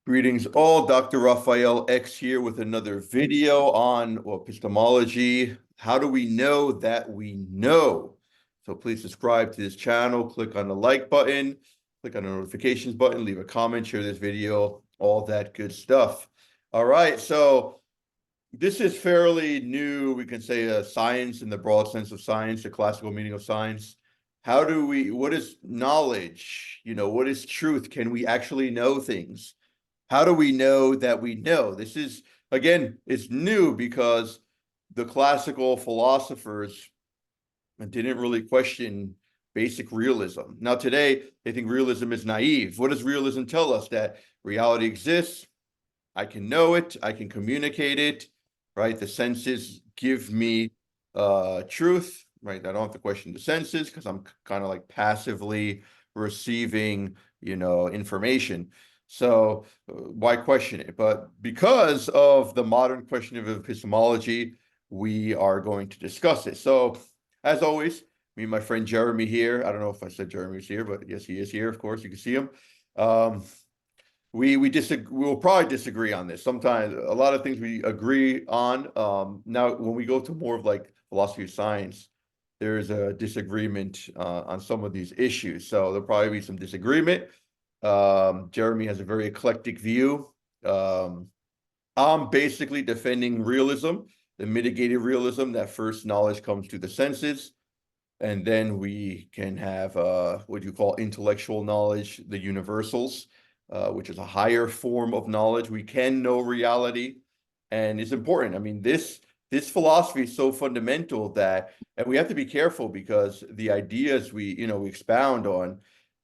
Greetings all, Dr. Raphael X here with another video on epistemology. How do we know that we know? So please subscribe to this channel, click on the like button, click on the notifications button, leave a comment, share this video, all that good stuff. All right, so this is fairly new. We can say science in the broad sense of science, the classical meaning of science. What is knowledge? What is truth? Can we actually know things? How do we know that we know? This is, again, it's new because the classical philosophers didn't really question basic realism. Now, today, they think realism is naive. What does realism tell us? That reality exists, I can know it, I can communicate it, right? The senses give me truth, right? I don't have to question the senses because I'm kind of like passively receiving, information. So why question it? But because of the modern question of epistemology, we are going to discuss it. So as always, me and my friend Jeremy here. I don't know if I said Jeremy's here, but yes, he is here. Of course, you can see him. Um, we disagree. We'll probably disagree on this. Sometimes a lot of things we agree on. Now, when we go to more of like philosophy of science, there's a disagreement on some of these issues. So there'll probably be some disagreement. Jeremy has a very eclectic view. Um, I'm basically defending realism, the mitigated realism that first knowledge comes to the senses, and then we can have what you call intellectual knowledge, the universals, which is a higher form of knowledge. We can know reality, and it's important. I mean, this philosophy is so fundamental that, and we have to be careful because the ideas we expound on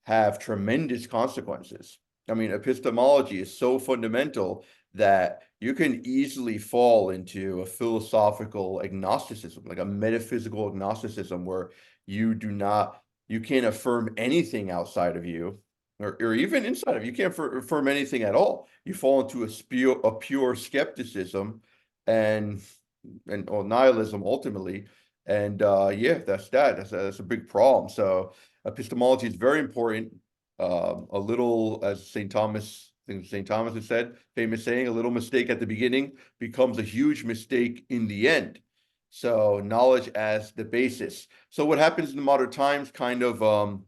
have tremendous consequences. I mean, epistemology is so fundamental that you can easily fall into a philosophical agnosticism, like a metaphysical agnosticism, where you can't affirm anything outside of you, or even inside of you. You can't affirm anything at all. You fall into a pure skepticism and or nihilism ultimately. And yeah, that's a big problem. So epistemology is very important. A little, as St. Thomas, I think St. Thomas has said, famous saying, a little mistake at the beginning becomes a huge mistake in the end. So knowledge as the basis. So what happens in the modern times, kind of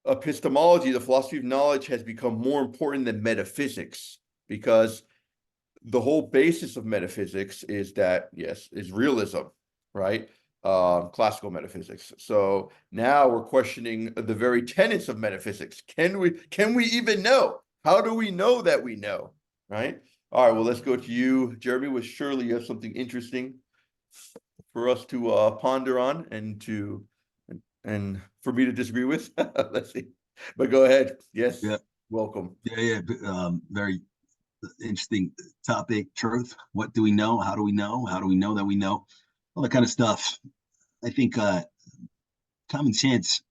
epistemology, the philosophy of knowledge, has become more important than metaphysics, because the whole basis of metaphysics is that, yes, is realism, right? Classical metaphysics. So now we're questioning the very tenets of metaphysics. Can we even know? How do we know that we know? Right? All right, well, let's go to you, Jeremy. With surely you have something interesting for us to ponder on and for me to disagree with. Let's see. But go ahead. Yeah, Yes, welcome. yeah. Very interesting topic. Truth. What do we know? How do we know? How do we know that we know? All that kind of stuff. I think common sense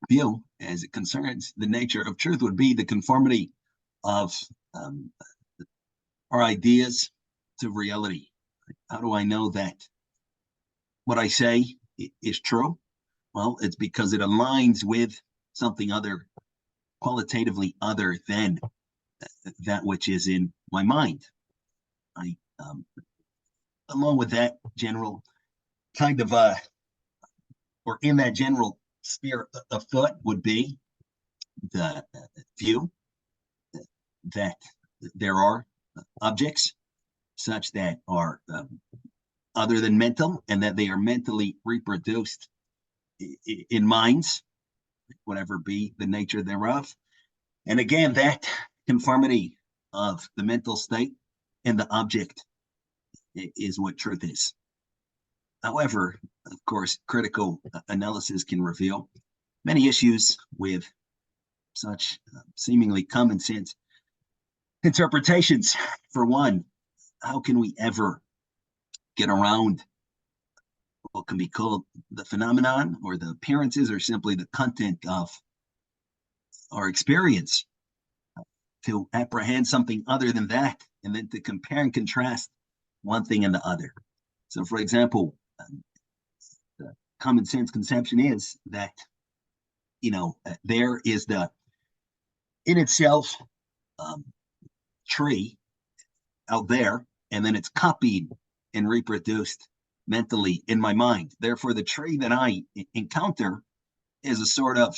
view, as it concerns the nature of truth, would be the conformity of um, our ideas to reality. How do I know that what I say is true? Well, it's because it aligns with something other, qualitatively other than that which is in my mind. I, along with that general kind of, or in that general sphere of thought, would be the view that there are objects such that are other than mental, and that they are mentally reproduced in minds, whatever be the nature thereof. And again, that conformity of the mental state and the object is what truth is. However, of course, critical analysis can reveal many issues with such seemingly common sense interpretations. For one, how can we ever get around what can be called the phenomenon or the appearances or simply the content of our experience, to apprehend something other than that, and then to compare and contrast one thing and the other? So, for example, the common sense conception is that, there is the in itself tree out there, and then it's copied and reproduced mentally in my mind. Therefore, the tree that I encounter is a sort of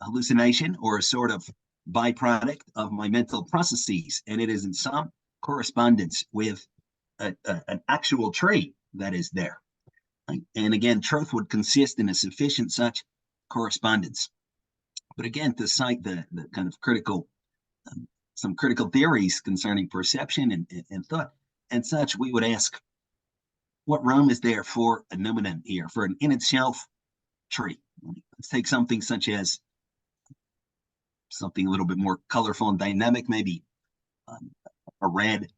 hallucination or a sort of byproduct of my mental processes, and it is in some correspondence with an actual tree that is there. And again, truth would consist in a sufficient such correspondence. But again, to cite the kind of critical, some critical theories concerning perception and thought and such, we would ask, what room is there for a noumenon here, for an in itself tree? Let's take something such as something a little bit more colorful and dynamic, maybe a red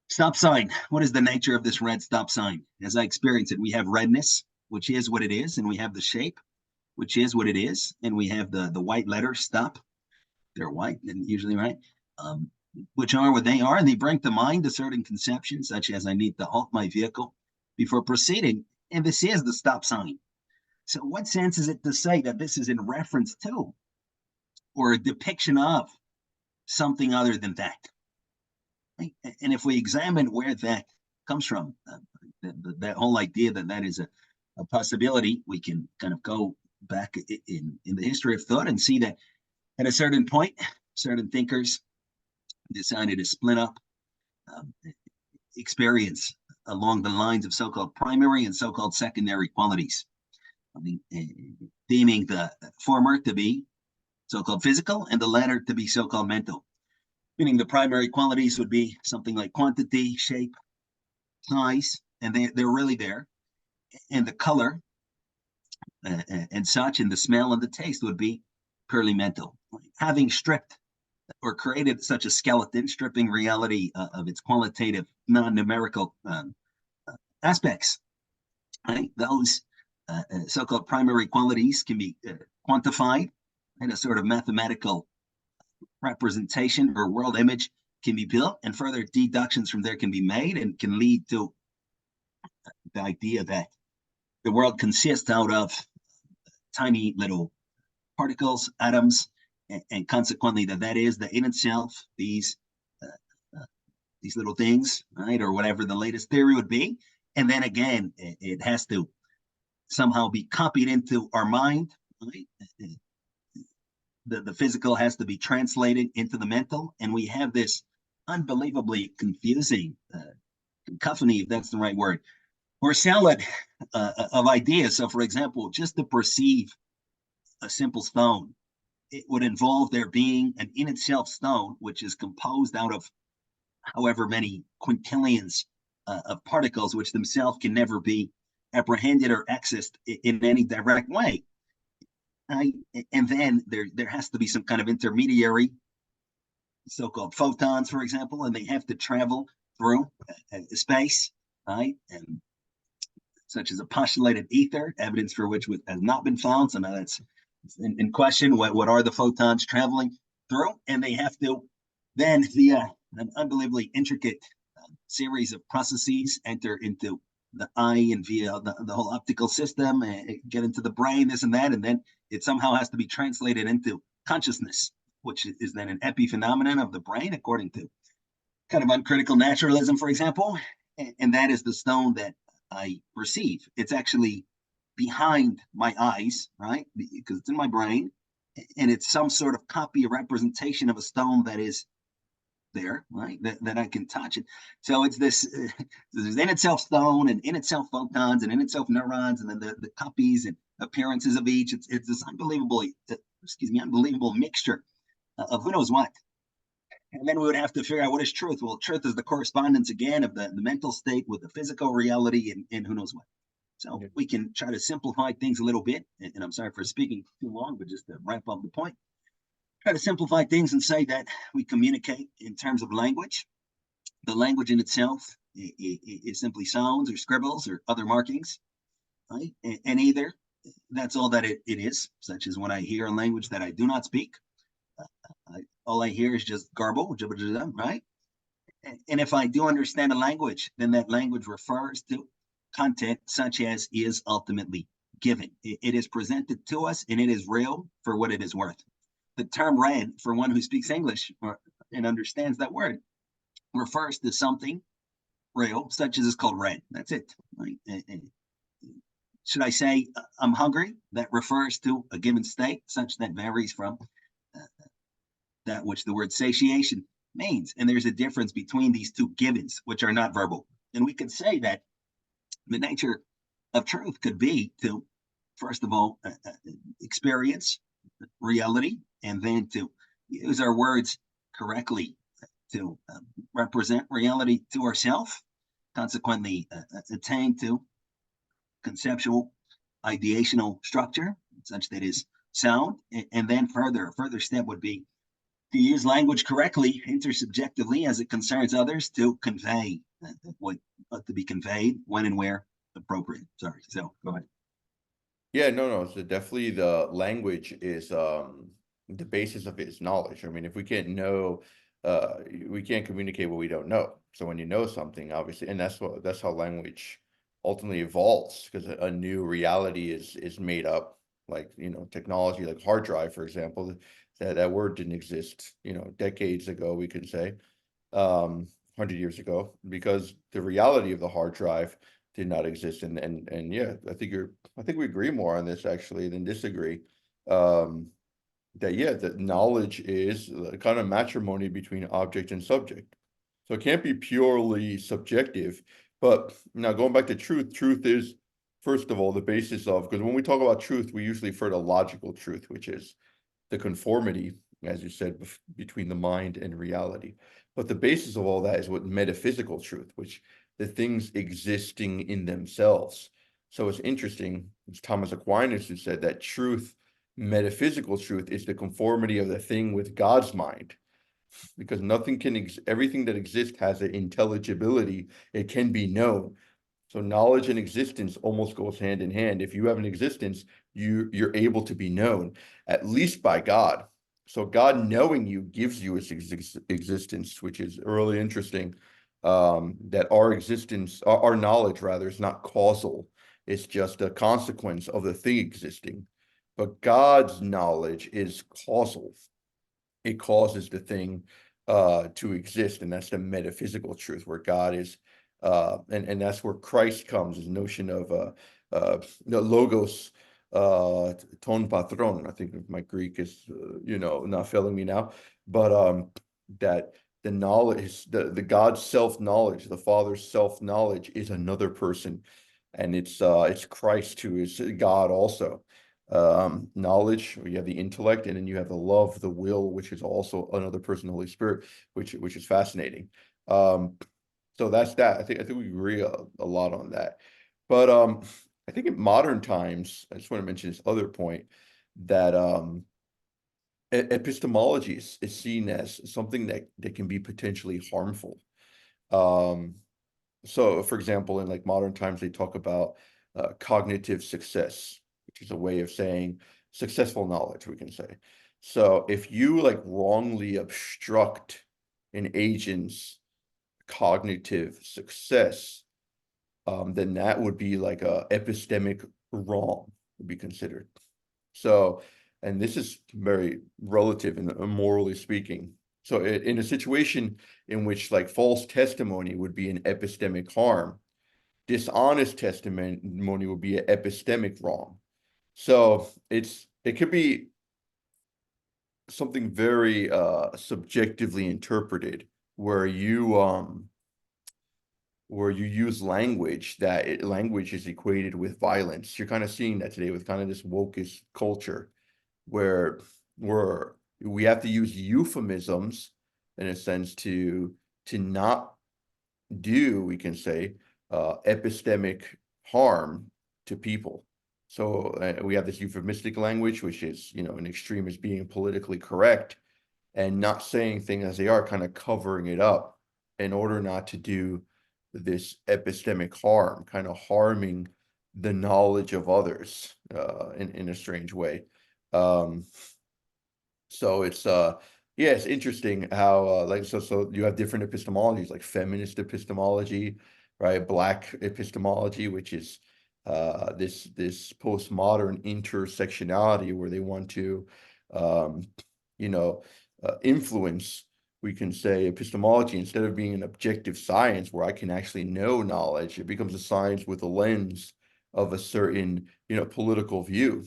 stop sign. What is the nature of this red stop sign? As I experience it, we have redness, which is what it is, and we have the shape, which is what it is, and we have the white letters stop. They're white and usually, right? Which are what they are, and they bring to mind a certain conception, such as I need to halt my vehicle before proceeding, and this is the stop sign. So what sense is it to say that this is in reference to or a depiction of something other than that? And if we examine where that comes from, that whole idea that that is a possibility, we can kind of go back in the history of thought and see that at a certain point, certain thinkers decided to split up experience along the lines of so-called primary and so-called secondary qualities. Deeming the former to be so-called physical and the latter to be so-called mental. Meaning the primary qualities would be something like quantity, shape, size, and they're really there. And the color and such, and the smell and the taste would be purely mental. Having stripped or created such a skeleton, stripping reality of its qualitative, non-numerical aspects, right? Those so-called primary qualities can be quantified in a sort of mathematical representation or world image can be built, and further deductions from there can be made and can lead to the idea that the world consists out of tiny little particles, atoms, and consequently that is the in itself, these little things, right, or whatever the latest theory would be. And then again, it has to somehow be copied into our mind, right? The physical has to be translated into the mental, and we have this unbelievably confusing cacophony, if that's the right word, or salad of ideas. So, for example, just to perceive a simple stone, it would involve there being an in itself stone, which is composed out of however many quintillions of particles, which themselves can never be apprehended or accessed in any direct way. And then there has to be some kind of intermediary, so-called photons, for example, and they have to travel through space, right? And such as a postulated ether, evidence for which has not been found. So now that's in question. What are the photons traveling through? And they have to then via an unbelievably intricate series of processes enter into the eye and via the whole optical system and get into the brain, this and that, and then it somehow has to be translated into consciousness, which is then an epiphenomenon of the brain, according to kind of uncritical naturalism, for example. And that is the stone that I perceive. It's actually behind my eyes, right? Because it's in my brain, and it's some sort of copy or representation of a stone that is there, right? That I can touch it. So it's this there's in itself stone and in itself photons and in itself neurons, and then the copies and appearances of each. It's this unbelievable mixture of who knows what. And then we would have to figure out what is truth. Well, truth is the correspondence again of the mental state with the physical reality and who knows what. So we can try to simplify things a little bit. And I'm sorry for speaking too long, but just to wrap up the point. Try to simplify things and say that we communicate in terms of language. The language in itself is simply sounds or scribbles or other markings, right? And either that's all that it is, such as when I hear a language that I do not speak, all I hear is just garble, right? And if I do understand a language, then that language refers to content such as is ultimately given. It is presented to us and it is real for what it is worth. The term red for one who speaks English, or and understands that word refers to something real, such as it's called red. That's it. Right? Should I say I'm hungry? That refers to a given state, such that varies from uh, that which the word satiation means. And there's a difference between these two givens, which are not verbal. And we could say that the nature of truth could be to, first of all, experience reality, and then to use our words correctly to represent reality to ourselves, consequently attain to conceptual ideational structure such that is sound. And then a further step would be to use language correctly, intersubjectively, as it concerns others, to convey what ought to be conveyed when and where appropriate. Sorry. So go ahead. Yeah, no. So definitely the language is the basis of it is knowledge. I mean, if we can't know, we can't communicate what we don't know. So when you know something, obviously, and that's how language ultimately evolves, because a new reality is made up, like, technology, like hard drive, for example. That word didn't exist, decades ago, we could say, 100 years ago, because the reality of the hard drive did not exist. And yeah, I think we agree more on this actually than disagree. That yeah, that knowledge is a kind of matrimony between object and subject. So it can't be purely subjective. But now going back to truth is, first of all, the basis of, because when we talk about truth, we usually refer to logical truth, which is the conformity, as you said, between the mind and reality. But the basis of all that is what metaphysical truth, which the things existing in themselves. So it's interesting, it's Thomas Aquinas who said that truth, metaphysical truth, is the conformity of the thing with God's mind. Because nothing can, everything that exists has an intelligibility, it can be known. So knowledge and existence almost goes hand in hand. If you have an existence, you're able to be known, at least by God. So God knowing you gives you its existence, which is really interesting. That our existence, our knowledge rather, is not causal. It's just a consequence of the thing existing. But God's knowledge is causal. It causes the thing to exist, and that's the metaphysical truth where God is, and that's where Christ comes, this notion of the logos, ton patron. I think my Greek is not failing me now, but that the knowledge, the God's self-knowledge, the Father's self-knowledge is another person, and it's Christ who is God also. Knowledge, you have the intellect, and then you have the love, the will, which is also another person, the Holy Spirit, which is fascinating. So that's that. I think we agree a lot on that. But I think in modern times, I just want to mention this other point, that epistemology is seen as something that can be potentially harmful. Um, so for example, in like modern times, they talk about cognitive success, which is a way of saying successful knowledge, we can say. So if you like wrongly obstruct an agent's cognitive success, then that would be like a epistemic wrong, would be considered. So, and this is very relative and morally speaking. So in a situation in which like false testimony would be an epistemic harm, dishonest testimony would be an epistemic wrong. So it could be something very subjectively interpreted, where you use language language is equated with violence. You're kind of seeing that today with kind of this wokeist culture, where we have to use euphemisms in a sense to not do, we can say, epistemic harm to people. So we have this euphemistic language, which is, an extreme is being politically correct and not saying things as they are, kind of covering it up in order not to do this epistemic harm, kind of harming the knowledge of others in a strange way. Um, so yeah, it's interesting how like so you have different epistemologies, like feminist epistemology, right? Black epistemology, which is this postmodern intersectionality where they want to um, influence we can say epistemology, instead of being an objective science where I can actually know knowledge, it becomes a science with a lens of a certain, political view,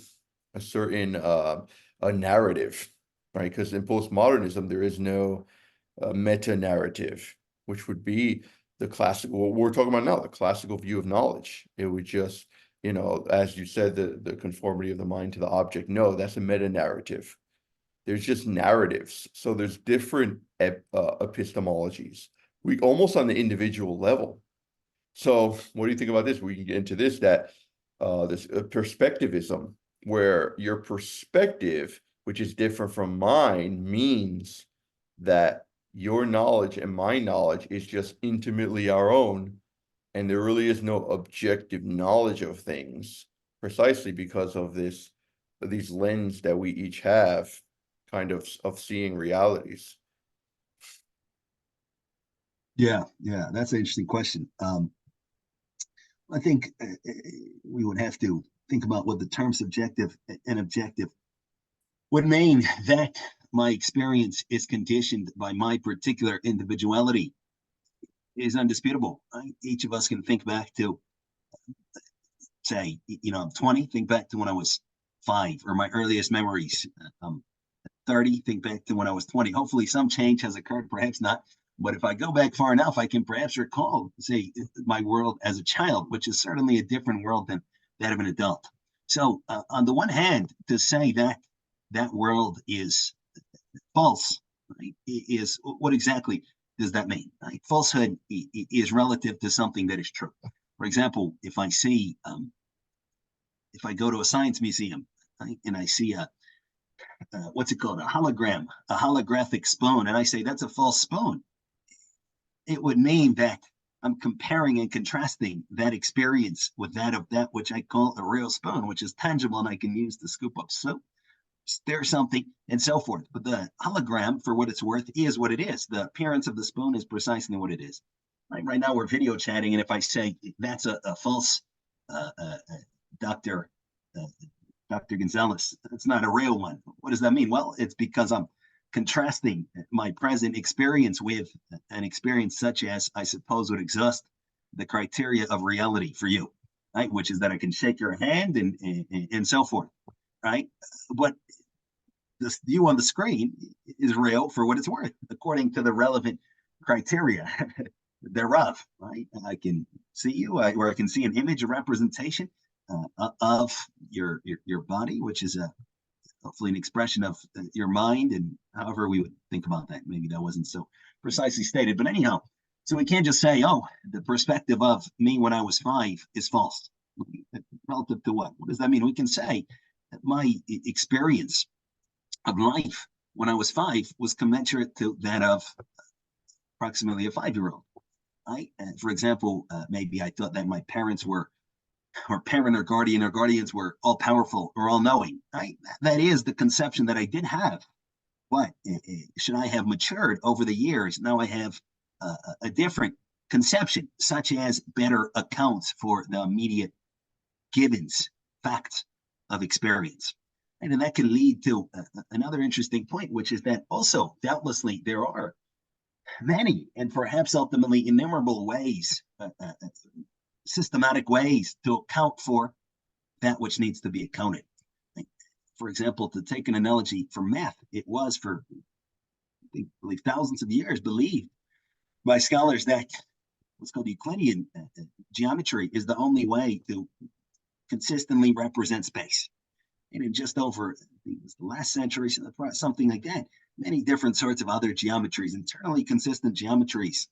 a certain a narrative, right? Because in postmodernism, there is no meta narrative, which would be the classical, what we're talking about now, the classical view of knowledge. It would just, as you said, the conformity of the mind to the object. No, that's a meta narrative. There's just narratives. So there's different epistemologies. We almost on the individual level. So what do you think about this? We can get into this, that this perspectivism, where your perspective, which is different from mine, means that your knowledge and my knowledge is just intimately our own, and there really is no objective knowledge of things, precisely because of these lens that we each have, kind of seeing realities. Yeah, that's an interesting question. I think we would have to think about what the term subjective and objective would mean. That my experience is conditioned by my particular individuality is undisputable. Each of us can think back to, say, I'm 20, think back to when I was 5, or my earliest memories. 30, think back to when I was 20. Hopefully some change has occurred, perhaps not. But if I go back far enough, I can perhaps recall, say, my world as a child, which is certainly a different world than that of an adult. So on the one hand, to say that that world is false, right, is what exactly does that mean? Right? Falsehood is relative to something that is true. For example, if I go to a science museum, right, and I see what's it called? A hologram, a holographic spoon, and I say that's a false spoon, it would mean that I'm comparing and contrasting that experience with that of that which I call a real spoon, which is tangible and I can use to scoop up soup, stir something, and so forth. But the hologram, for what it's worth, is what it is. The appearance of the spoon is precisely what it is. Right now we're video chatting, and if I say that's a false Dr. Gonzalez, it's not a real one. What does that mean? Well, it's because I'm contrasting my present experience with an experience such as I suppose would exhaust the criteria of reality for you, right? Which is that I can shake your hand and so forth, right? But this you on the screen is real for what it's worth, according to the relevant criteria thereof, right? I can see you, or I can see an image, a representation of your body, which is hopefully an expression of your mind, and however we would think about that. Maybe that wasn't so precisely stated, but anyhow, so we can't just say, oh, the perspective of me when I was 5 is false. Relative to what? What does that mean? We can say that my experience of life when I was 5 was commensurate to that of approximately a 5-year-old. Right? And for example, maybe I thought that my parents were, or parent or guardians were all powerful or all knowing. Right? That is the conception that I did have. But should I have matured over the years? Now I have a different conception, such as better accounts for the immediate givens, facts of experience. And that can lead to another interesting point, which is that also, doubtlessly, there are many and perhaps ultimately innumerable ways, systematic ways to account for that which needs to be accounted. For example, to take an analogy from math, it was for, I believe, thousands of years believed by scholars that what's called Euclidean geometry is the only way to consistently represent space. And in just over, I think it was the last century, something like that, many different sorts of other geometries, internally consistent geometries,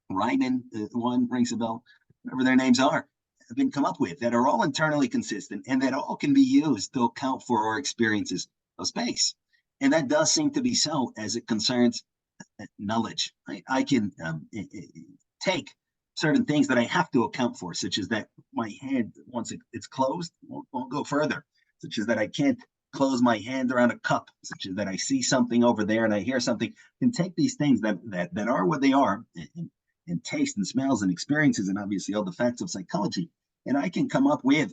Riemann, one rings a bell, whatever their names are, have been come up with that are all internally consistent and that all can be used to account for our experiences of space. And that does seem to be so as it concerns knowledge. I can take certain things that I have to account for, such as that my hand, once it's closed, won't go further, such as that I can't close my hand around a cup, such as that I see something over there and I hear something. I can take these things that are what they are, and taste and smells and experiences, and obviously all the facts of psychology, and I can come up with,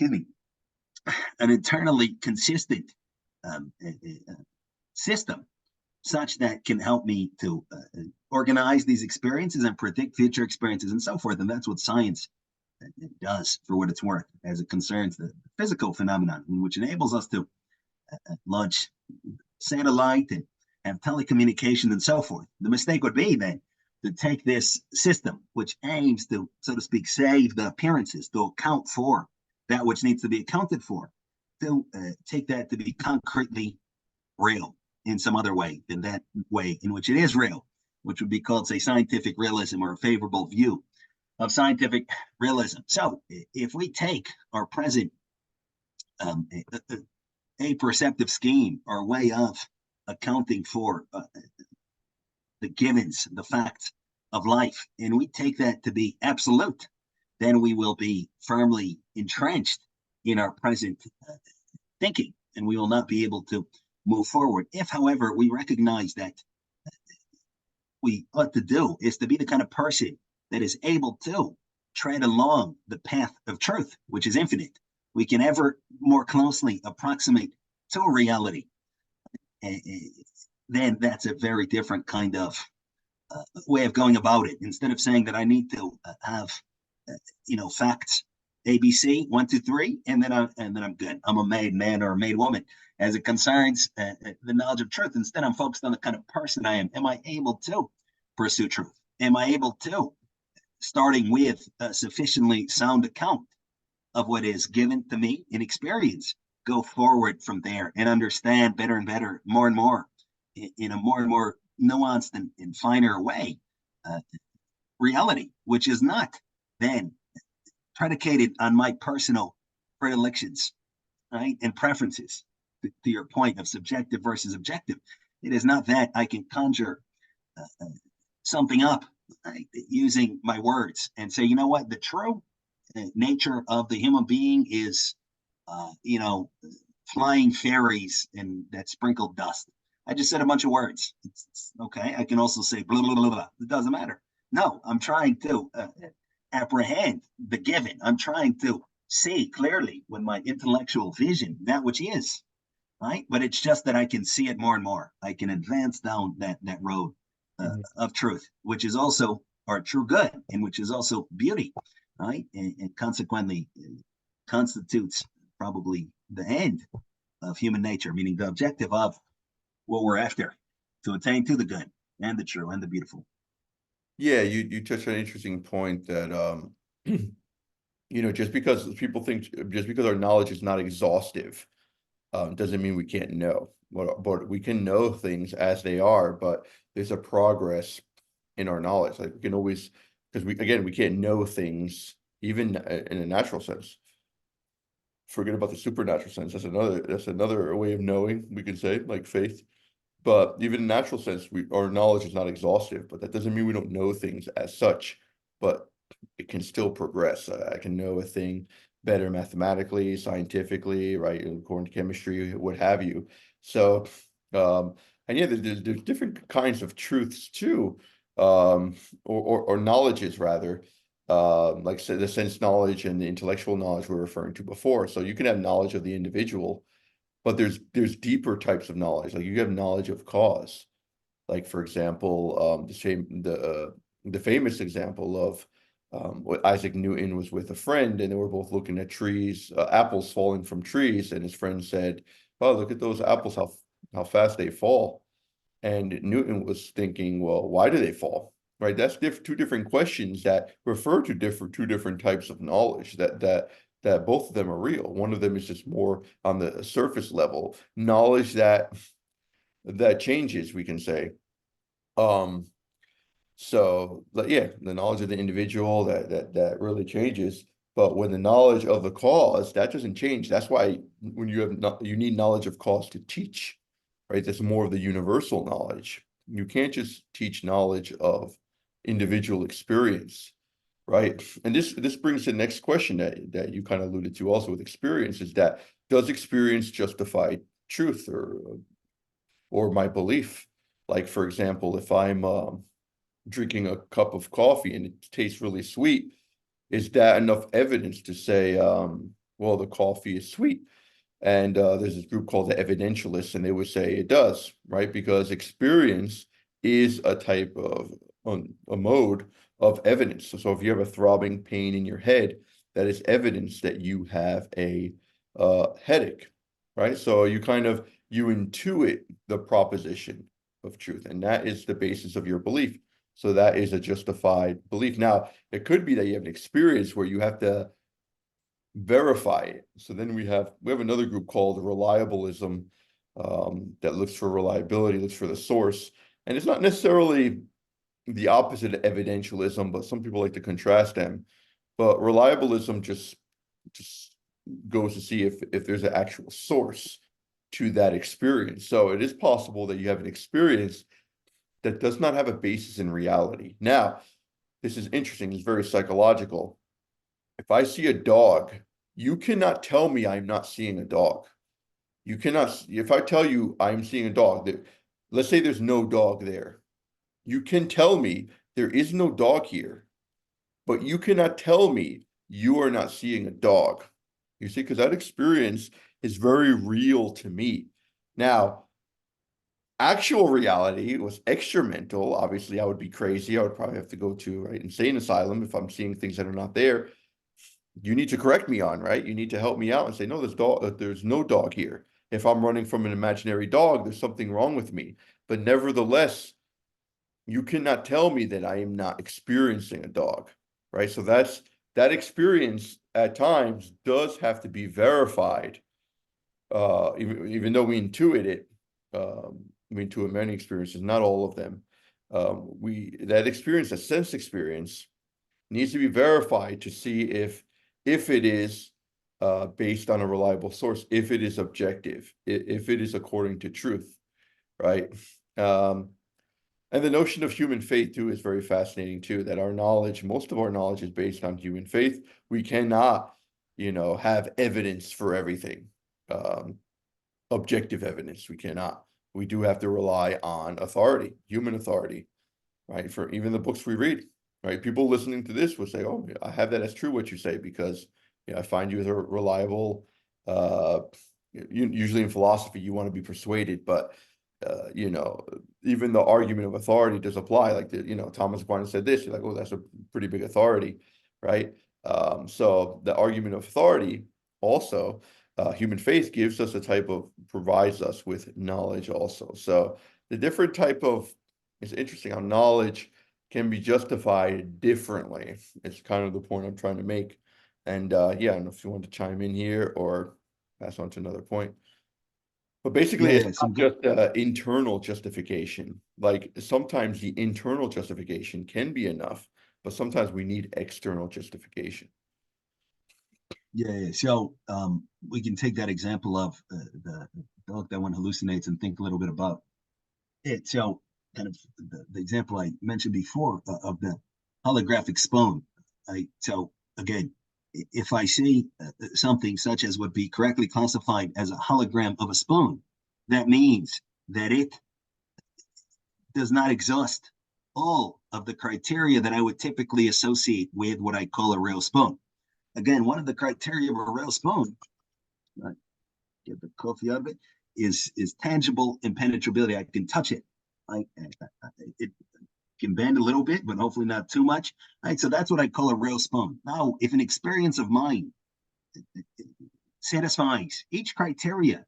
an internally consistent system, such that can help me to organize these experiences and predict future experiences and so forth. And that's what science does, for what it's worth, as it concerns the physical phenomenon, which enables us to launch satellite and have telecommunication and so forth. The mistake would be then to take this system, which aims to, so to speak, save the appearances, to account for that which needs to be accounted for, to take that to be concretely real in some other way than that way in which it is real, which would be called, say, scientific realism, or a favorable view of scientific realism. So if we take our present a perceptive scheme, our way of accounting for the givens, the facts of life, and we take that to be absolute, then we will be firmly entrenched in our present thinking, and we will not be able to move forward. If, however, we recognize that we ought to do is to be the kind of person that is able to tread along the path of truth, which is infinite, we can ever more closely approximate to reality. Then that's a very different kind of way of going about it. Instead of saying that I need to have, facts ABC 1, 2, 3, and then I'm good. I'm a made man or a made woman. As it concerns the knowledge of truth, instead I'm focused on the kind of person I am. Am I able to pursue truth? Am I able to, starting with a sufficiently sound account of what is given to me in experience, go forward from there and understand better and better, more and more, in a more and more nuanced and finer way, reality, which is not then predicated on my personal predilections, right, and preferences. To your point of subjective versus objective, it is not that I can conjure something up, right, using my words and say, you know what, the true nature of the human being is, flying fairies and that sprinkled dust. I just said a bunch of words. It's okay. I can also say blah, blah, blah, blah. It doesn't matter. No, I'm trying to apprehend the given. I'm trying to see clearly with my intellectual vision that which is, right? But it's just that I can see it more and more. I can advance down that road of truth, which is also our true good, and which is also beauty, right? And consequently constitutes probably the end of human nature, meaning the objective of what we're after, to attain to the good and the true and the beautiful. Yeah, you touched on an interesting point that just because people think, just because our knowledge is not exhaustive, doesn't mean we can't know. But we can know things as they are, but there's a progress in our knowledge. Like we can always, because we can't know things even in a natural sense. Forget about the supernatural sense. That's another way of knowing, we could say, like faith. But even in natural sense, our knowledge is not exhaustive, but that doesn't mean we don't know things as such, but it can still progress. I can know a thing better mathematically, scientifically, right, according to chemistry, what have you. So, and yeah, there's different kinds of truths too, or knowledges rather, like say the sense knowledge and the intellectual knowledge we're referring to before. So you can have knowledge of the individual, but there's deeper types of knowledge. Like you have knowledge of cause. Like for example, the famous example of what Isaac Newton was with a friend, and they were both looking at trees, apples falling from trees, and his friend said, "Oh, look at those apples, how fast they fall." And Newton was thinking, well, why do they fall? Right? That's two different questions that refer to two different types of knowledge that both of them are real. One of them is just more on the surface level knowledge that changes, we can say. So, but yeah, the knowledge of the individual that really changes. But when the knowledge of the cause, that doesn't change. That's why when you need knowledge of cause to teach, right? That's more of the universal knowledge. You can't just teach knowledge of individual experience, right? And this brings the next question that you kind of alluded to also with experience, is that does experience justify truth or my belief? Like, for example, if I'm drinking a cup of coffee and it tastes really sweet, is that enough evidence to say, well, the coffee is sweet? And there's this group called the evidentialists, and they would say it does, right? Because experience is a type of a mode of evidence. So if you have a throbbing pain in your head, that is evidence that you have a headache, right? So you intuit the proposition of truth, and that is the basis of your belief. So that is a justified belief. Now, it could be that you have an experience where you have to verify it. So then we have another group called reliabilism, that looks for reliability, looks for the source, and it's not necessarily the opposite of evidentialism, but some people like to contrast them. But reliabilism just goes to see if there's an actual source to that experience. So it is possible that you have an experience that does not have a basis in reality. Now, this is interesting, it's very psychological. If I see a dog, you cannot tell me I'm not seeing a dog. You cannot, if I tell you I'm seeing a dog, let's say there's no dog there. You can tell me there is no dog here, but you cannot tell me you are not seeing a dog. You see, because that experience is very real to me. Now, actual reality was extramental. Obviously, I would be crazy. I would probably have to go to, right, insane asylum if I'm seeing things that are not there. You need to correct me on, right? You need to help me out and say, no, there's no dog here. If I'm running from an imaginary dog, there's something wrong with me. But nevertheless, you cannot tell me that I am not experiencing a dog, right? So that experience at times does have to be verified. Even though we intuit it, we intuit many experiences, not all of them. That experience, a sense experience, needs to be verified to see if it is based on a reliable source, if it is objective, if it is according to truth, right? And the notion of human faith too is very fascinating too, that our knowledge, most of our knowledge is based on human faith. We cannot, have evidence for everything, objective evidence. We cannot. We do have to rely on authority, human authority, right? For even the books we read, right? People listening to this will say, "Oh, I have that as true what you say because I find you as a reliable." Usually in philosophy, you want to be persuaded, but even the argument of authority does apply. Like Thomas Aquinas said this. You're like, "Oh, that's a pretty big authority," right? So the argument of authority also. Human faith gives us provides us with knowledge also. So the different type of, it's interesting how knowledge can be justified differently. It's kind of the point I'm trying to make. And yeah, I don't know if you want to chime in here or pass on to another point. But basically, Yeah, it's not just internal justification. Like sometimes the internal justification can be enough, but sometimes we need external justification. Yeah. So we can take that example of the dog that one hallucinates and think a little bit about it. So kind of the example I mentioned before of the holographic spoon. So again, if I see something such as would be correctly classified as a hologram of a spoon, that means that it does not exhaust all of the criteria that I would typically associate with what I call a real spoon. Again, one of the criteria of a real spoon, get the coffee out of it, is tangible impenetrability. I can touch it. It can bend a little bit, but hopefully not too much. Right, so that's what I call a real spoon. Now, if an experience of mine satisfies each criteria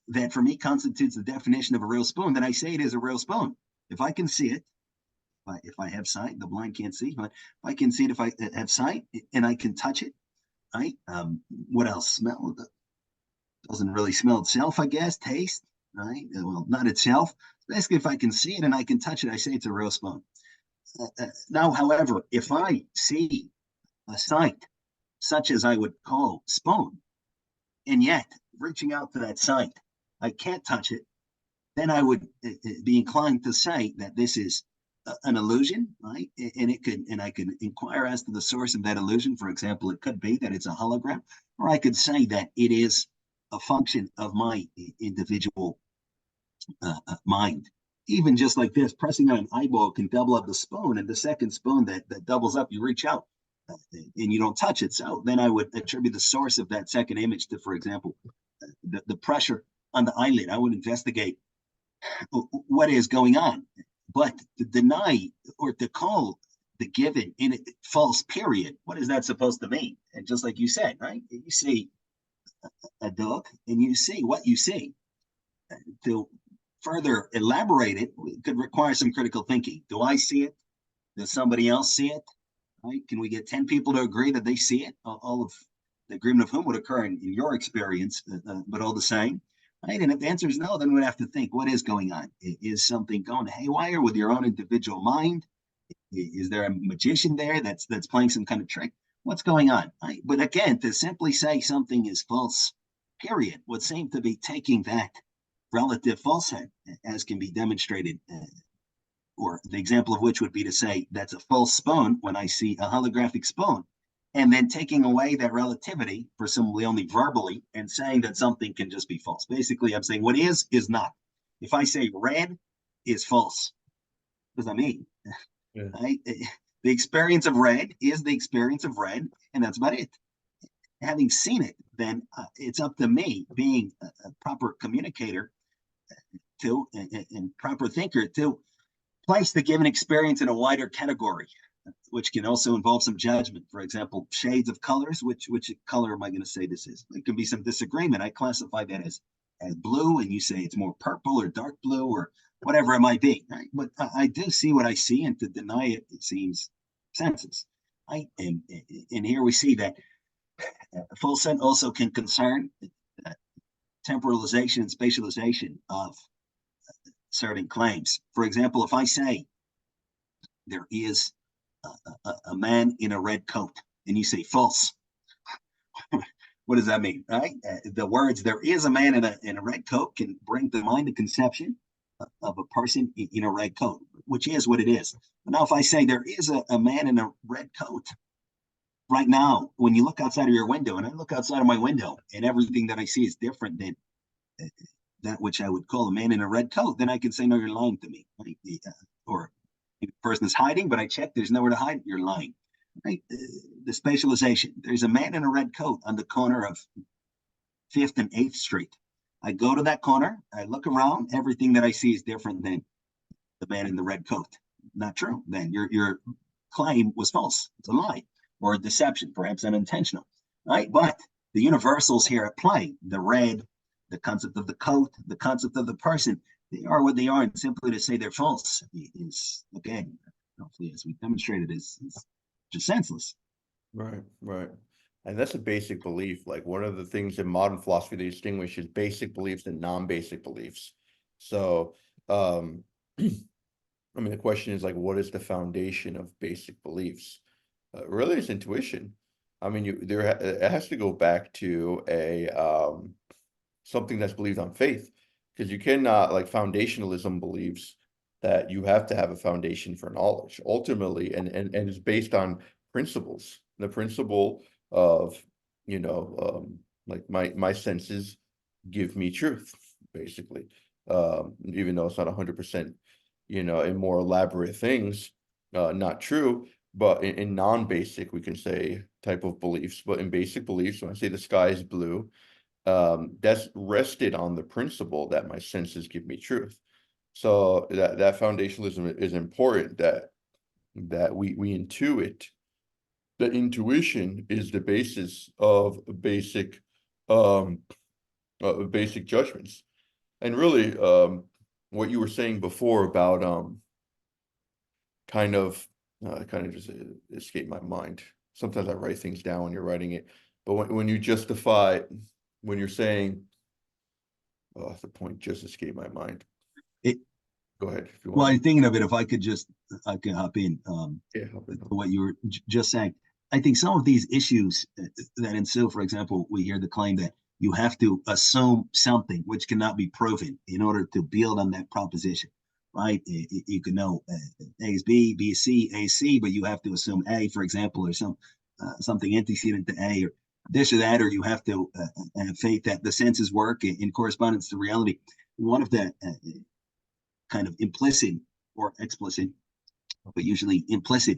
that for me constitutes the definition of a real spoon, then I say it is a real spoon. If I can see it, if I have sight, the blind can't see, but if I can see it, if I have sight and I can touch it, right? What else? Smell? Doesn't really smell itself, I guess. Taste, right? Well, not itself. Basically, if I can see it and I can touch it, I say it's a real spoon. Now, however, if I see a sight such as I would call spoon, and yet reaching out to that sight, I can't touch it, then I would be inclined to say that this is an illusion, right? And I could inquire as to the source of that illusion. For example, it could be that it's a hologram, or I could say that it is a function of my individual mind. Even just like this, pressing on an eyeball can double up the spoon, and the second spoon that doubles up, you reach out and you don't touch it. So then I would attribute the source of that second image to, for example, the pressure on the eyelid. I would investigate what is going on. But to deny or to call the given in a false period, what is that supposed to mean? And just like you said, right? You see a dog and you see what you see. To further elaborate it could require some critical thinking. Do I see it? Does somebody else see it? Right? Can we get 10 people to agree that they see it? All of the agreement of whom would occur in your experience, but all the same. Right? And if the answer is no, then we'd have to think, what is going on? Is something going haywire with your own individual mind? Is there a magician there that's playing some kind of trick? What's going on? Right? But again, to simply say something is false, period, would seem to be taking that relative falsehood, as can be demonstrated, or the example of which would be to say that's a false spoon when I see a holographic spoon, and then taking away that relativity, presumably only verbally, and saying that something can just be false. Basically, I'm saying what is not. If I say red is false, what does that mean? Yeah. Right? The experience of red is the experience of red, and that's about it. Having seen it, then it's up to me, being a proper communicator and proper thinker, to place the given experience in a wider category, which can also involve some judgment. For example, shades of colors. Which color am I going to say this is? There can be some disagreement. I classify that as blue, and you say it's more purple or dark blue or whatever it might be. Right? But I do see what I see, and to deny it, it seems senseless. Right? And here we see that full sense also can concern temporalization and spatialization of certain claims. For example, if I say there is a man in a red coat, and you say false, what does that mean? Right? The words "there is a man in a red coat" can bring to mind the conception of a person in a red coat, which is what it is. But now, if I say there is a man in a red coat, right now, when you look outside of your window, and I look outside of my window, and everything that I see is different than that which I would call a man in a red coat, then I can say, no, you're lying to me. Right? Or the person is hiding, but I checked, there's nowhere to hide, you're lying. Right? The spatialization. There's a man in a red coat on the corner of 5th and 8th Street. I go to that corner, I look around, everything that I see is different than the man in the red coat. Not true. Then your claim was false. It's a lie or a deception, perhaps unintentional. Right? But the universals here at play, the red, the concept of the coat, the concept of the person, they are what they are, and simply to say they're false is, again, hopefully, as we demonstrated, is just senseless. Right. And that's a basic belief. Like, one of the things in modern philosophy that distinguishes basic beliefs and non-basic beliefs. So, I mean, the question is, like, what is the foundation of basic beliefs? Really, it's intuition. I mean, it has to go back to something that's believed on faith, because you cannot, like, foundationalism believes that you have to have a foundation for knowledge ultimately, and it's based on principles. The principle of, like, my senses give me truth, basically, even though it's not 100%, in more elaborate things, not true. But in non-basic, we can say, type of beliefs, but in basic beliefs, when I say the sky is blue, that's rested on the principle that my senses give me truth. So that foundationalism is important, that we intuit. The intuition is the basis of basic judgments. And really, what you were saying before about kind of just escaped my mind. Sometimes I write things down when you're writing it, but when you justify, when you're saying, the point just escaped my mind. Go ahead if you want. Well, I'm thinking of it. If I could hop in. Yeah, hop in. What you were just saying. I think some of these issues that ensue, for example, we hear the claim that you have to assume something which cannot be proven in order to build on that proposition, right? You can know A is B, B is C, A is C, but you have to assume A, for example, or something antecedent to A, or this or that, or you have to have faith that the senses work in correspondence to reality. One of the kind of implicit or explicit, but usually implicit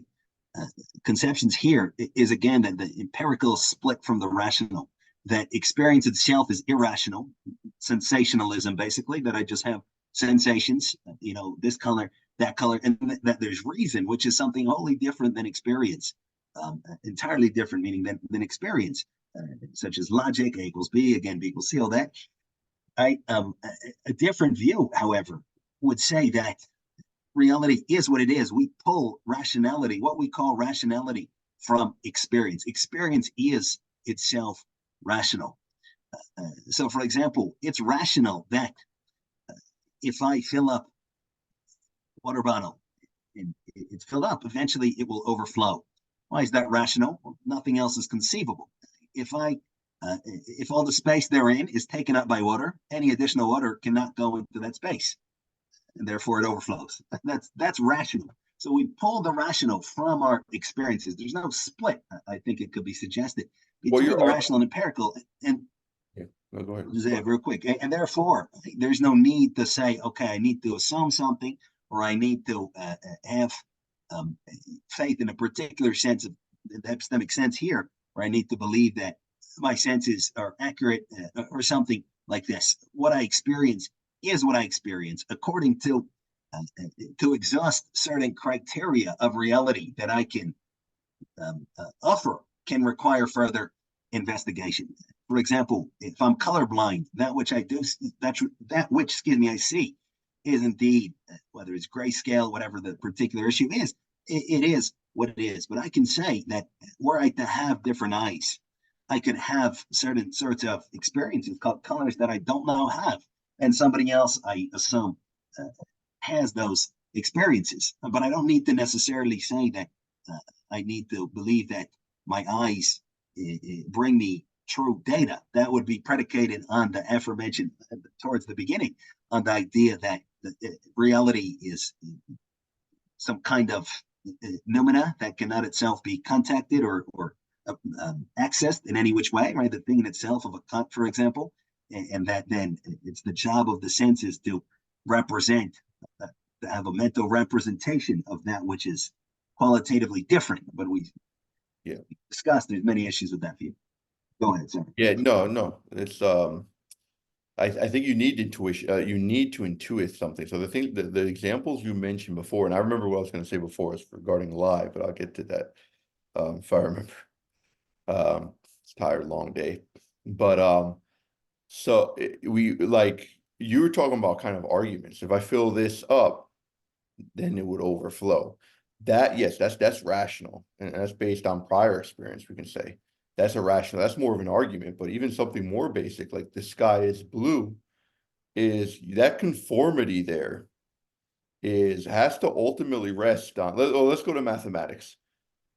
conceptions here is, again, that the empirical split from the rational. that experience itself is irrational, sensationalism, basically, that I just have sensations, this color, that color, and that there's reason, which is something wholly different than experience, entirely different meaning than experience, such as logic, A equals B, again, B equals C, all that. A different view, however, would say that reality is what it is. We pull rationality, what we call rationality, from experience. Experience is itself rational. So, for example, it's rational that if I fill up water bottle and it's filled up, eventually it will overflow. Why is that rational? Well, nothing else is conceivable. If all the space therein is taken up by water, any additional water cannot go into that space, and therefore it overflows. That's rational. So we pull the rational from our experiences. There's no split, I think it could be suggested, between the rational and empirical. And no, go ahead. I'll just say it real quick. And therefore, there's no need to say, okay, I need to assume something, or I need to have faith in a particular sense of the epistemic sense here, or I need to believe that my senses are accurate, or something like this. What I experience is what I experience according to exhaust certain criteria of reality that I can offer can require further investigation. For example, if I'm colorblind, that which I see is indeed, whether it's grayscale, whatever the particular issue is, it is what it is. But I can say that were I to have different eyes, I could have certain sorts of experiences called colors that I don't now have. And somebody else, I assume, has those experiences. But I don't need to necessarily say that I need to believe that my eyes bring me true data. That would be predicated on the aforementioned, towards the beginning, on the idea that reality is some kind of noumena that cannot itself be contacted or accessed in any which way, right? The thing in itself of a cut, for example, and that then it's the job of the senses to represent, to have a mental representation of that which is qualitatively different. But we discussed, there's many issues with that view. Go ahead, sir. Yeah, no, it's I think you need intuition. You need to intuit something. So the examples you mentioned before, and I remember what I was going to say before is regarding live, but I'll get to that if I remember. It's a tired, long day, but so you were talking about kind of arguments. If I fill this up, then it would overflow. Yes, that's rational, and that's based on prior experience. We can say that's irrational. That's more of an argument. But even something more basic, like the sky is blue, is that conformity there has to ultimately rest on. Let's go to mathematics.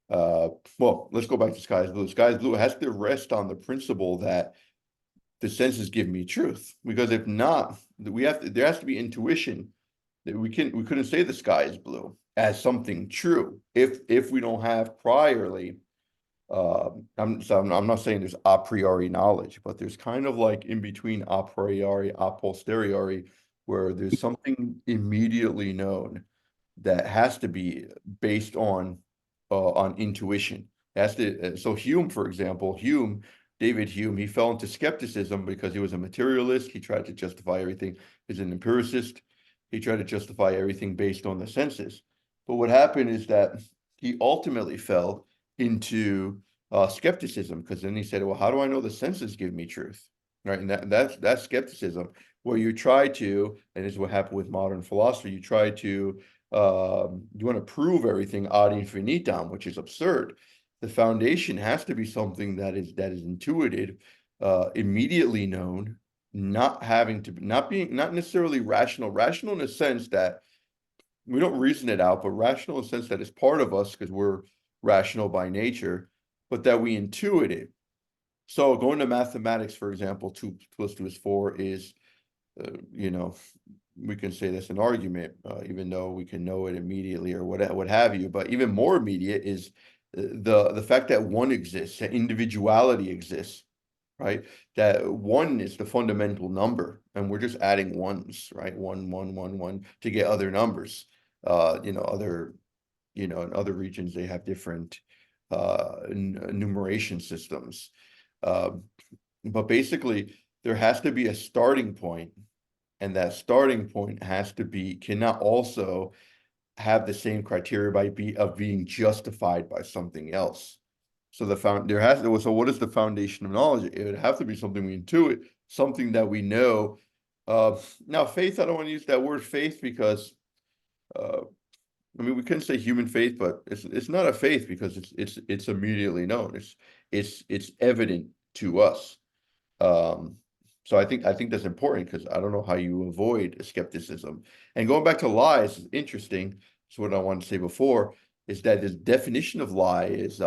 Well, let's go back to sky is blue. Sky is blue has to rest on the principle that the senses give me truth. Because if not, there has to be intuition that we couldn't say the sky is blue as something true if we don't have priorly. I'm not saying there's a priori knowledge, but there's kind of like in between a priori, a posteriori, where there's something immediately known that has to be based on intuition. So Hume, for example, David Hume, he fell into skepticism because he was a materialist. He tried to justify everything. He's an empiricist. He tried to justify everything based on the senses. But what happened is that he ultimately fell into skepticism, because then he said, well, how do I know the senses give me truth? Right. And that's skepticism, where you try to, and this is what happened with modern philosophy, you try to you want to prove everything ad infinitum, which is absurd. The foundation has to be something that is intuitive, immediately known, not necessarily rational in a sense that we don't reason it out, but rational in a sense that it's part of us because we're rational by nature, but that we intuit it. So going to mathematics, for example, 2 + 2 is 4 is, we can say that's an argument, even though we can know it immediately or what have you. But even more immediate is the fact that one exists, that individuality exists, right? That one is the fundamental number, and we're just adding ones, right? 1, 1, 1, 1 to get other numbers. In other regions they have different enumeration systems. But basically, there has to be a starting point, and that starting point cannot also have the same criteria of being justified by something else. So so what is the foundation of knowledge? It would have to be something we intuit, something that we know. Now faith, I don't want to use that word faith because uh, I mean we can say human faith, but it's not a faith because it's immediately known. It's evident to us. Um, so I think that's important because I don't know how you avoid skepticism. And going back to lies is interesting. So what I wanted to say before is that the definition of lie is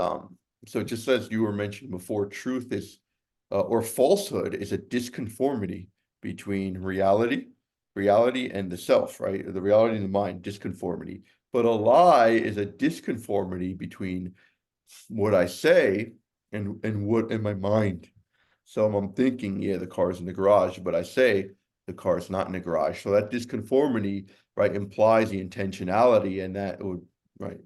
so just as you were mentioning before, truth is or falsehood is a disconformity between reality and the self, right? The reality and the mind, disconformity. But a lie is a disconformity between what I say and what in my mind. So I'm thinking, yeah, the car's in the garage, but I say the car's not in the garage. So that disconformity, right, implies the intentionality, and that would, right,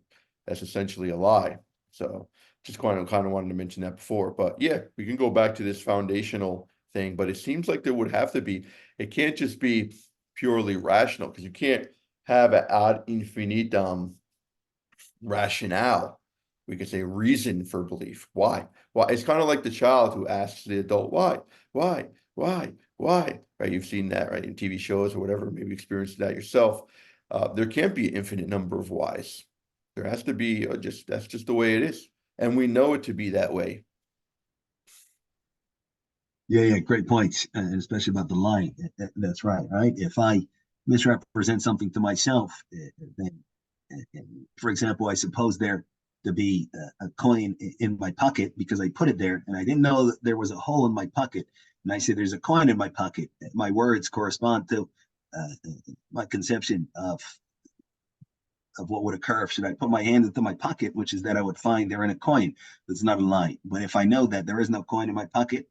that's essentially a lie. So just kind of wanted to mention that before. But yeah, we can go back to this foundational thing, but it seems like there would have to be, it can't just be purely rational because you can't have an ad infinitum rationale. We could say reason for belief. Why? Why? It's kind of like the child who asks the adult, why? Why? Right? You've seen that, right? In TV shows or whatever, maybe experienced that yourself. There can't be an infinite number of whys. There has to be that's just the way it is. And we know it to be that way. Yeah, great points, and especially about the lying. That's right? If I misrepresent something to myself, then, for example, I suppose there to be a coin in my pocket because I put it there and I didn't know that there was a hole in my pocket. And I say there's a coin in my pocket. My words correspond to my conception of what would occur should I put my hand into my pocket, which is that I would find there in a coin. That's not a lie. But if I know that there is no coin in my pocket,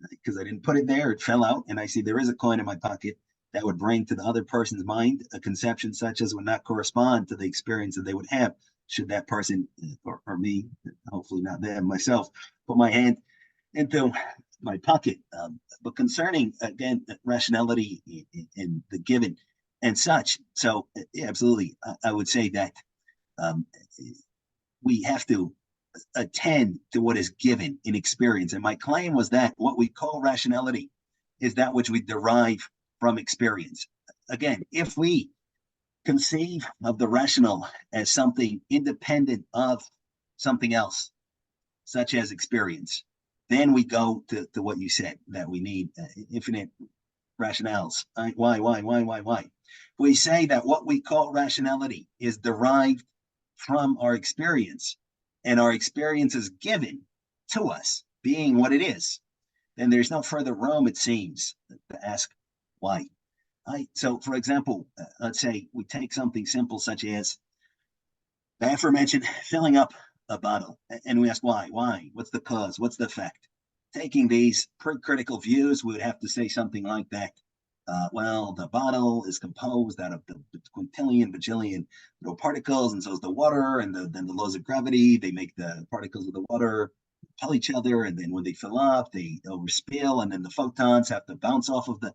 because I didn't put it there, it fell out, and I see there is a coin in my pocket, that would bring to the other person's mind a conception such as would not correspond to the experience that they would have should that person, or me, hopefully not them, myself, put my hand into my pocket. But concerning, again, rationality in the given and such, so yeah, absolutely, I would say that um, we have to attend to what is given in experience. And my claim was that what we call rationality is that which we derive from experience. Again, if we conceive of the rational as something independent of something else, such as experience, then we go to what you said, that we need infinite rationales. Why? We say that what we call rationality is derived from our experience, and our experience is given to us, being what it is, then there's no further room, it seems, to ask why. So, for example, let's say we take something simple such as the aforementioned filling up a bottle, and we ask why? What's the cause? What's the effect? Taking these critical views, we would have to say something like that. Well, the bottle is composed out of the quintillion, bajillion little particles, and so is the water, and then the laws of gravity, they make the particles of the water repel each other, and then when they fill up, they overspill, and then the photons have to bounce off of the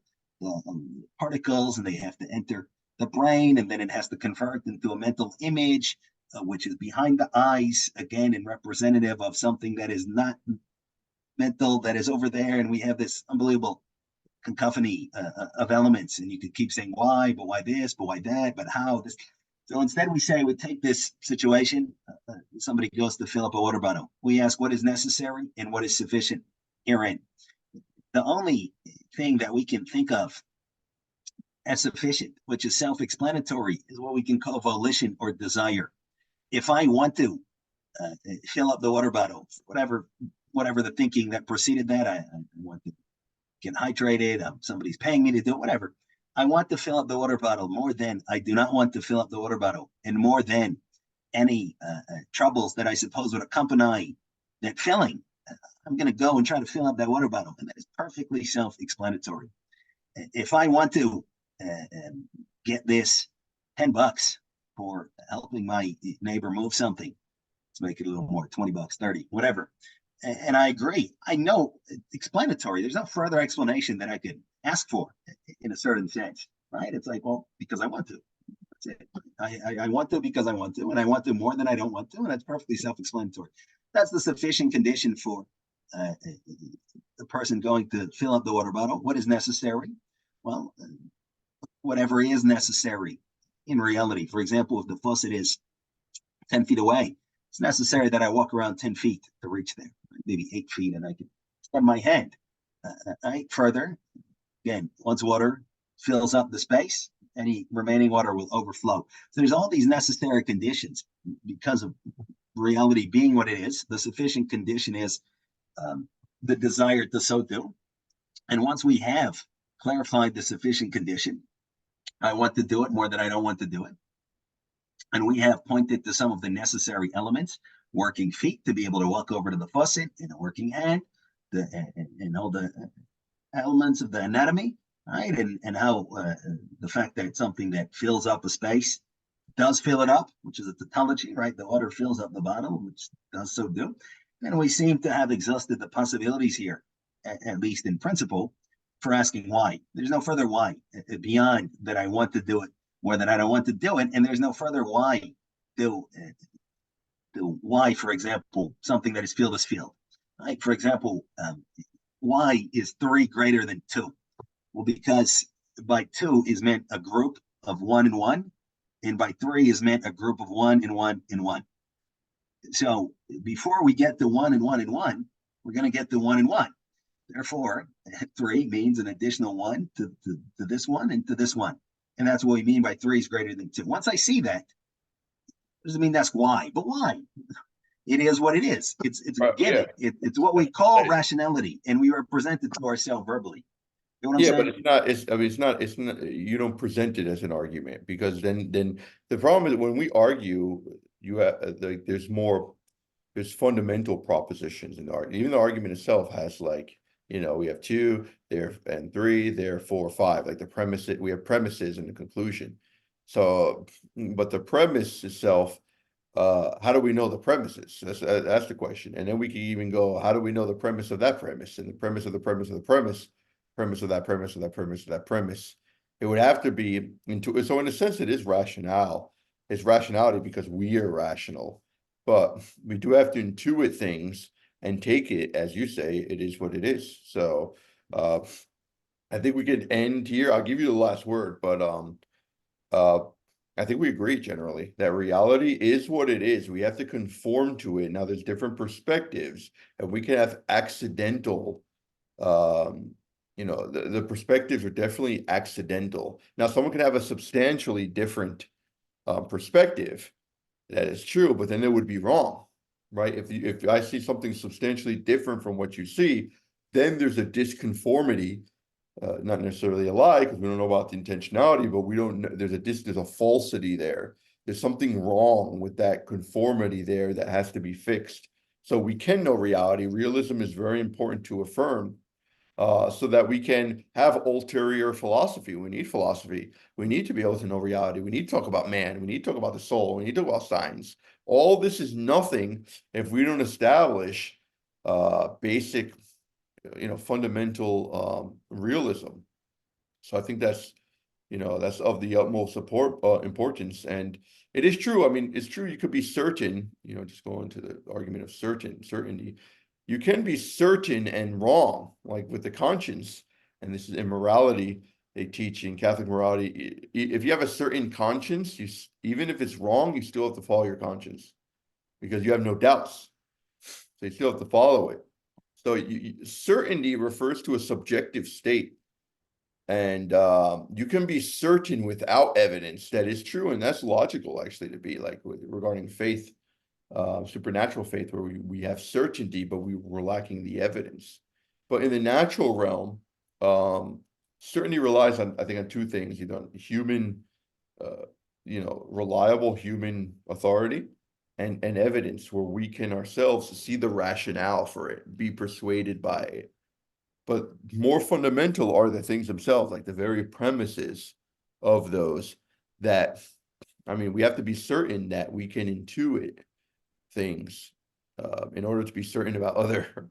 particles, and they have to enter the brain, and then it has to convert into a mental image, which is behind the eyes, again, and representative of something that is not mental, that is over there, and we have this unbelievable cacophony of elements, and you could keep saying why, but why this, but why that, but how this. So instead, we say we take this situation. Somebody goes to fill up a water bottle. We ask what is necessary and what is sufficient herein. The only thing that we can think of as sufficient, which is self-explanatory, is what we can call volition or desire. If I want to fill up the water bottle, whatever the thinking that preceded that, I want to get hydrated. Somebody's paying me to do it, whatever. I want to fill up the water bottle more than I do not want to fill up the water bottle, and more than any troubles that I suppose would accompany that filling. I'm going to go and try to fill up that water bottle, and that is perfectly self-explanatory. If I want to get this $10 for helping my neighbor move something, let's make it a little more, $20, 30, whatever. And I agree. I know explanatory. There's no further explanation that I could ask for in a certain sense, right? It's like, well, because I want to. That's it. I want to because I want to, and I want to more than I don't want to, and that's perfectly self-explanatory. That's the sufficient condition for the person going to fill up the water bottle. What is necessary? Well, whatever is necessary in reality. For example, if the faucet is 10 feet away, it's necessary that I walk around 10 feet to reach there, maybe 8 feet, and I can extend my hand. Further, again, once water fills up the space, any remaining water will overflow. So there's all these necessary conditions because of reality being what it is. The sufficient condition is the desire to so do. And once we have clarified the sufficient condition, I want to do it more than I don't want to do it. And we have pointed to some of the necessary elements, working feet to be able to walk over to the faucet, and a working hand, and all the elements of the anatomy, right? And how the fact that it's something that fills up a space, does fill it up, which is a tautology, right? The water fills up the bottle, which does so do. And we seem to have exhausted the possibilities here, at least in principle, for asking why. There's no further why beyond that I want to do it more than I don't want to do it. And there's no further why to why, for example, something that is field. Right? For example, why is 3 greater than 2? Well, because by 2 is meant a group of 1 and 1, and by 3 is meant a group of 1 and 1 and 1. So before we get to 1 and 1 and 1, we're going to get to 1 and 1. Therefore, 3 means an additional 1 to this one and to this one. And that's what we mean by 3 is greater than 2. Once I see that, doesn't mean that's why, but why? It is what it is. It's given. Yeah. It's what we call rationality, and we represent it to ourselves verbally. You know what I'm saying? But it's not, you don't present it as an argument, because then the problem is when we argue, you have there's fundamental propositions in the argument. Even the argument itself has, like, we have 2 there and 3 there, 4, 5, like the premise, we have premises and the conclusion. So, but the premise itself, how do we know the premises? That's the question. And then we can even go, how do we know the premise of that premise, and the premise of the premise of the premise of that premise of that premise of that premise? It would have to be into, so in a sense it is rationale. It's rationality because we are rational, but we do have to intuit things and take it, as you say, it is what it is. So I think we could end here. I'll give you the last word, but I think we agree generally that reality is what it is. We have to conform to it. Now there's different perspectives, and we can have accidental, the perspectives are definitely accidental. Now someone can have a substantially different perspective. That is true, but then it would be wrong, right? If I see something substantially different from what you see, then there's a disconformity. Not necessarily a lie, because we don't know about the intentionality, but we don't know, there's a falsity there. There's something wrong with that conformity there that has to be fixed. So we can know reality. Realism is very important to affirm, so that we can have ulterior philosophy. We need philosophy. We need to be able to know reality. We need to talk about man. We need to talk about the soul. We need to talk about science. All this is nothing if we don't establish basic, fundamental realism. So I think that's of the utmost importance. And it is true. I mean, it's true. You could be certain, just going to the argument of certainty. You can be certain and wrong, like with the conscience. And this is in morality. They teach in Catholic morality, if you have a certain conscience, even if it's wrong, you still have to follow your conscience, because you have no doubts. So you still have to follow it. So certainty refers to a subjective state, and you can be certain without evidence that is true, and that's logical actually to be like regarding faith, supernatural faith, where we have certainty, but we're lacking the evidence. But in the natural realm, certainty relies on, I think, on 2 things: either human, reliable human authority, and evidence where we can ourselves see the rationale for it, be persuaded by it. But more fundamental are the things themselves, like the very premises of those that, we have to be certain that we can intuit things in order to be certain about other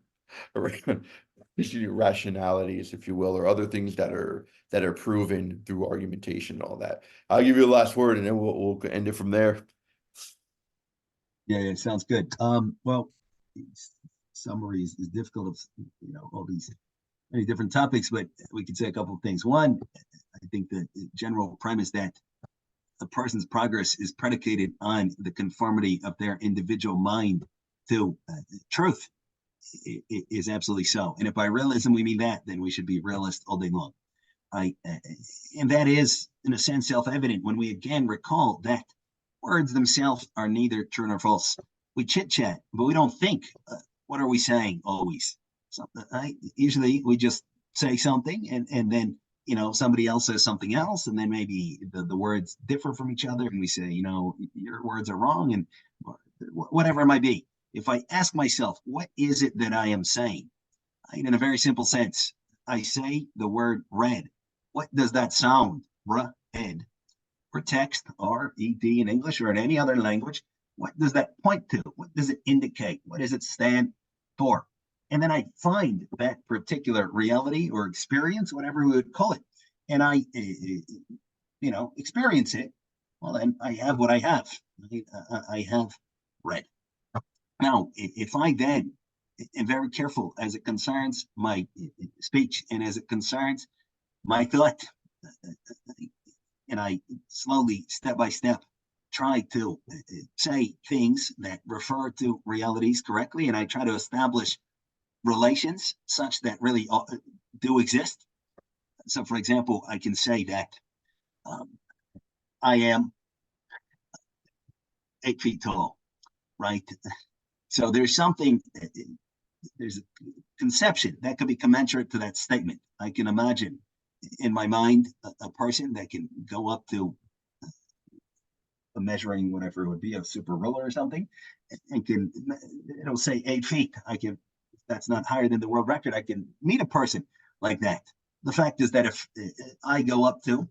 rationalities, if you will, or other things that are proven through argumentation and all that. I'll give you the last word, and then we'll end it from there. Yeah, sounds good. Well, summary is difficult of all these many different topics, but we could say a couple of things. One, I think the general premise that a person's progress is predicated on the conformity of their individual mind to truth is absolutely so. And if by realism we mean that, then we should be realist all day long. And that is, in a sense, self-evident when we again recall that words themselves are neither true nor false. We chit-chat, but we don't think. What are we saying always? So, usually we just say something, and then somebody else says something else, and then maybe the words differ from each other, and we say, your words are wrong, and whatever it might be. If I ask myself, what is it that I am saying? In a very simple sense, I say the word red. What does that sound? Red. For text, R-E-D in English or in any other language, what does that point to? What does it indicate? What does it stand for? And then I find that particular reality or experience, whatever we would call it, and I, experience it. Well, then I have what I have. I have red. Now, if I then am very careful as it concerns my speech and as it concerns my thought, and I slowly, step by step, try to say things that refer to realities correctly, and I try to establish relations such that really do exist. So, for example, I can say that I am 8 feet tall, right? So there's something, there's a conception that could be commensurate to that statement. I can imagine in my mind a person that can go up to a measuring whatever it would be, a super ruler or something, and can, it'll say 8 feet. I can, if that's not higher than the world record, I can meet a person like that. The fact is that if I go up to a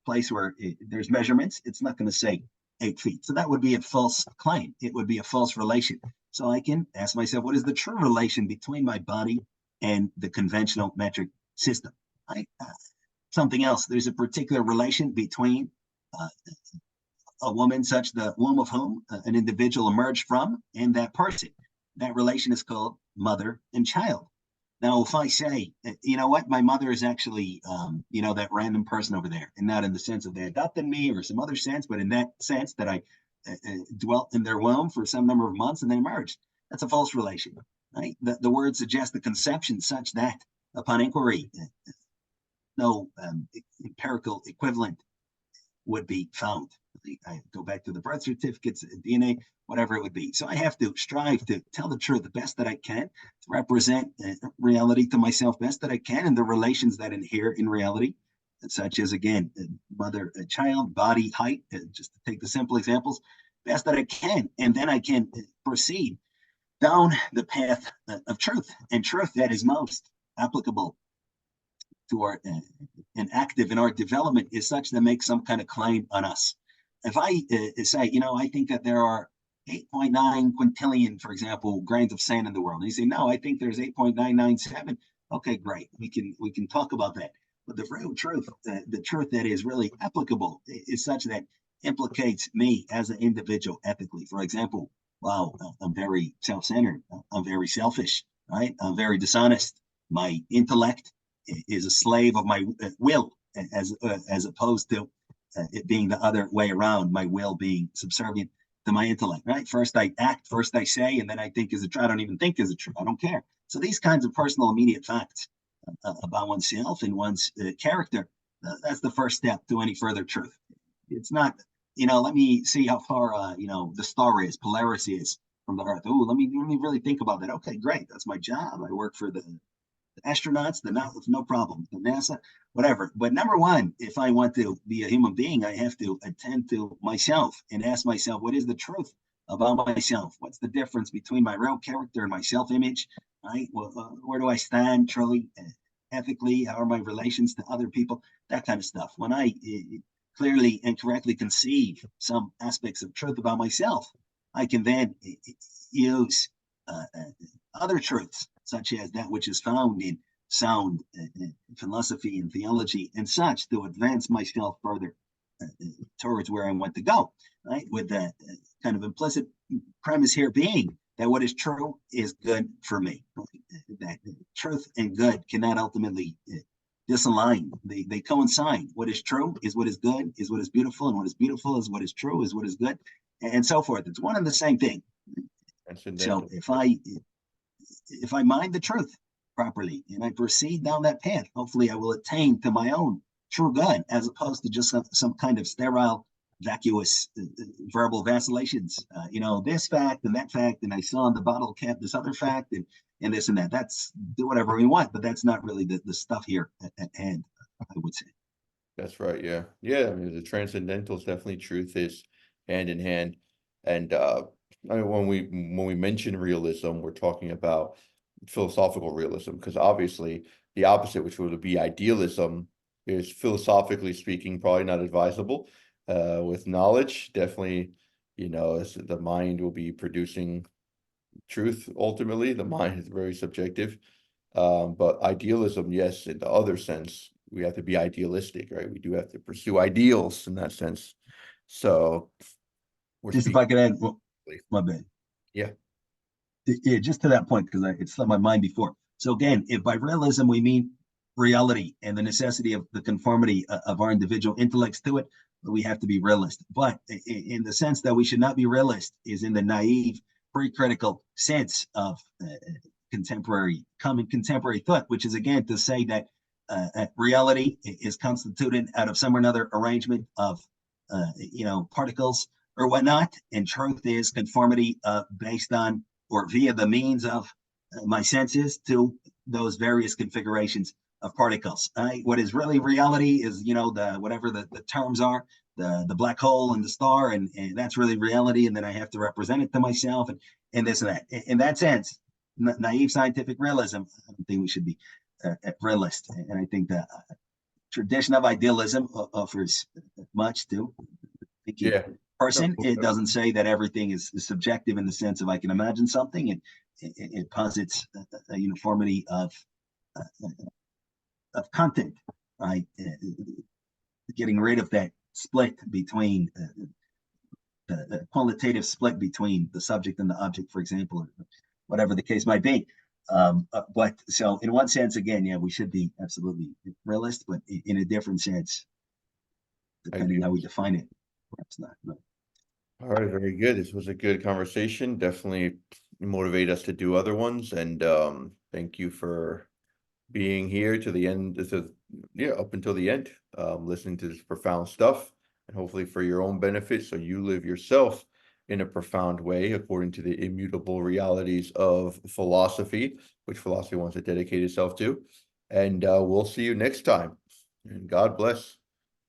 place where there's measurements, it's not going to say 8 feet. So that would be a false claim. It would be a false relation. So I can ask myself, what is the true relation between my body and the conventional metric system? Something else. There's a particular relation between a woman, such the womb of whom an individual emerged from, and that person. That relation is called mother and child. Now, if I say, you know what, my mother is actually, that random person over there, and not in the sense of they adopted me or some other sense, but in that sense that I dwelt in their womb for some number of months and then emerged. That's a false relation, right? The word suggests the conception such that upon inquiry, no empirical equivalent would be found. I go back to the birth certificates, DNA, whatever it would be. So I have to strive to tell the truth the best that I can, to represent reality to myself best that I can, and the relations that inhere in reality, such as, again, mother, child, body, height, just to take the simple examples, best that I can. And then I can proceed down the path of truth, and truth that is most applicable to our and active in our development is such that makes some kind of claim on us. If I say, I think that there are 8.9 quintillion, for example, grains of sand in the world, and you say, no, I think there's 8.997. Okay, great. We can talk about that. But the real truth, the truth that is really applicable, is such that implicates me as an individual ethically. For example, wow, I'm very self-centered. I'm very selfish, right? I'm very dishonest. My intellect is a slave of my will, as opposed to it being the other way around, my will being subservient to my intellect, right? First I act, first I say, and then I think is it true? I don't even think is it true? I don't care. So these kinds of personal immediate facts about oneself and one's character, that's the first step to any further truth. It's not, let me see how far, the star is, Polaris is from the Earth. Oh, let me really think about that. Okay, great. That's my job. I work for the astronauts, no problem, the NASA, whatever. But number one, if I want to be a human being, I have to attend to myself and ask myself, what is the truth about myself? What's the difference between my real character and my self-image? Right? Well, where do I stand truly, ethically? How are my relations to other people? That kind of stuff. When I clearly and correctly conceive some aspects of truth about myself, I can then use other truths, such as that which is found in sound philosophy and theology and such, to advance myself further towards where I want to go, right? With that kind of implicit premise here being that what is true is good for me. That truth and good cannot ultimately disalign. They coincide. What is true is what is good, is what is beautiful, and what is beautiful is what is true, is what is good, and so forth. It's one and the same thing. So if I mind the truth properly and I proceed down that path, hopefully I will attain to my own true good, as opposed to just some kind of sterile, vacuous verbal vacillations. This fact and that fact, and I saw on the bottle cap this other fact, and this and that. That's, do whatever we want, but that's not really the stuff here at hand, I would say. That's right. Yeah. Yeah. I mean, the transcendental is definitely truth is hand in hand. And I mean, when we mention realism, we're talking about philosophical realism, because obviously the opposite, which would be idealism, is philosophically speaking probably not advisable. With knowledge, definitely, as the mind will be producing truth. Ultimately, the mind is very subjective. But idealism, yes, in the other sense, we have to be idealistic, right? We do have to pursue ideals in that sense. So we're Just if I could add, well, speaking. my bad. Yeah. Yeah, just to that point, because it slipped my mind before. So again, if by realism we mean reality and the necessity of the conformity of our individual intellects to it, we have to be realist. But in the sense that we should not be realist is in the naive, pre-critical sense of contemporary thought, which is again to say that reality is constituted out of some or another arrangement of particles or whatnot, and truth is conformity based on or via the means of my senses to those various configurations of particles. What is really reality is, the whatever the terms are, the black hole and the star, and that's really reality, and then I have to represent it to myself, and this and that. In that sense, naive scientific realism, I don't think we should be realist, and I think the tradition of idealism offers much to thinking person. It doesn't say that everything is subjective in the sense of I can imagine something, and it posits a uniformity of content, right? Getting rid of that split between the qualitative split between the subject and the object, for example, or whatever the case might be. But so in one sense, again, yeah, we should be absolutely realist, but in a different sense, depending how we define it, perhaps not. No. All right, very good. This was a good conversation. Definitely motivate us to do other ones. And thank you for being here to the end. Up until the end, listening to this profound stuff, and hopefully for your own benefit, so you live yourself in a profound way according to the immutable realities of philosophy, which philosophy wants to dedicate itself to. And we'll see you next time. And God bless.